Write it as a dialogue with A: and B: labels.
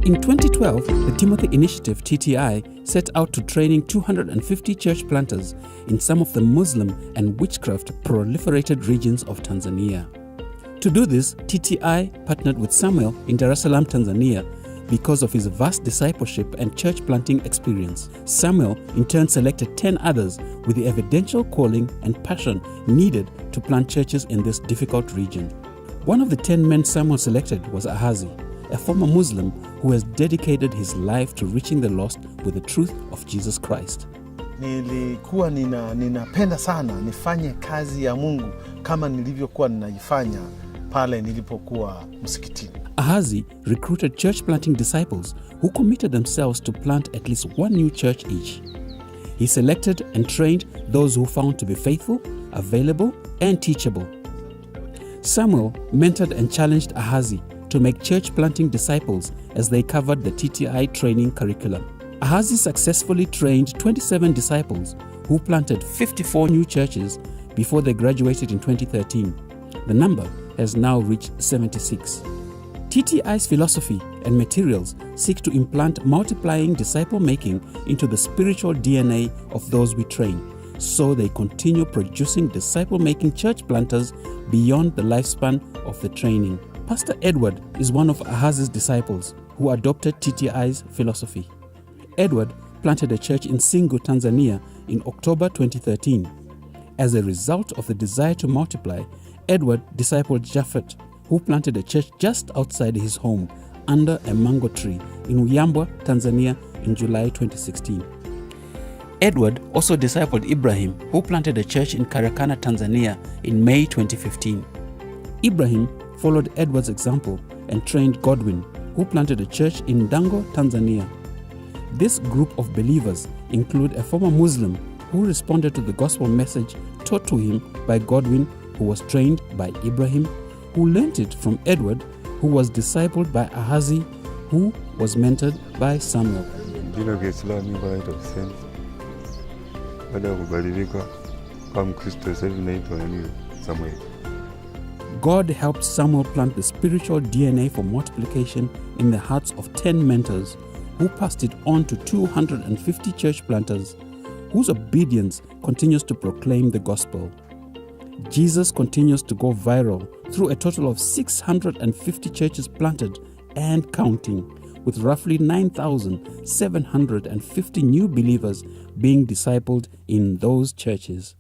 A: In 2012, the Timothy Initiative (TTI) set out to training 250 church planters in some of the Muslim and witchcraft proliferated regions of Tanzania. To do this, TTI partnered with Samuel in Dar es Salaam, Tanzania, because of his vast discipleship and church planting experience. Samuel in turn selected 10 others with the evidential calling and passion needed to plant churches in this difficult region. One of the 10 men Samuel selected was Ahazi, a former Muslim who has dedicated his life to reaching the lost with the truth of Jesus Christ.
B: Nilikuwa ninapenda sana nifanye kazi ya Mungu kama nilivyokuwa ninaifanya pale nilipokuwa msikitini.
A: Ahazi recruited church planting disciples who committed themselves to plant at least one new church each. He selected and trained those who found to be faithful, available, and teachable. Samuel mentored and challenged Ahazi to make church planting disciples as they covered the TTI training curriculum. Ahazi successfully trained 27 disciples who planted 54 new churches before they graduated in 2013. The number has now reached 76. TTI's philosophy and materials seek to implant multiplying disciple-making into the spiritual DNA of those we train, so they continue producing disciple-making church planters beyond the lifespan of the training. Pastor Edward is one of Ahazi's disciples who adopted TTI's philosophy. Edward planted a church in Singu, Tanzania in October 2013. As a result of the desire to multiply, Edward discipled Japhet, who planted a church just outside his home under a mango tree in Uyambwa, Tanzania in July 2016. Edward also discipled Ibrahim, who planted a church in Karakana, Tanzania in May 2015. Ibrahim followed Edward's example and trained Godwin, who planted a church in Dango, Tanzania. This group of believers include a former Muslim who responded to the gospel message taught to him by Godwin, who was trained by Ibrahim, who learnt it from Edward, who was discipled by Ahazi, who was mentored by Samuel. God helped Samuel plant the spiritual DNA for multiplication in the hearts of 10 mentors who passed it on to 250 church planters whose obedience continues to proclaim the gospel. Jesus continues to go viral through a total of 650 churches planted and counting, with roughly 9,750 new believers being discipled in those churches.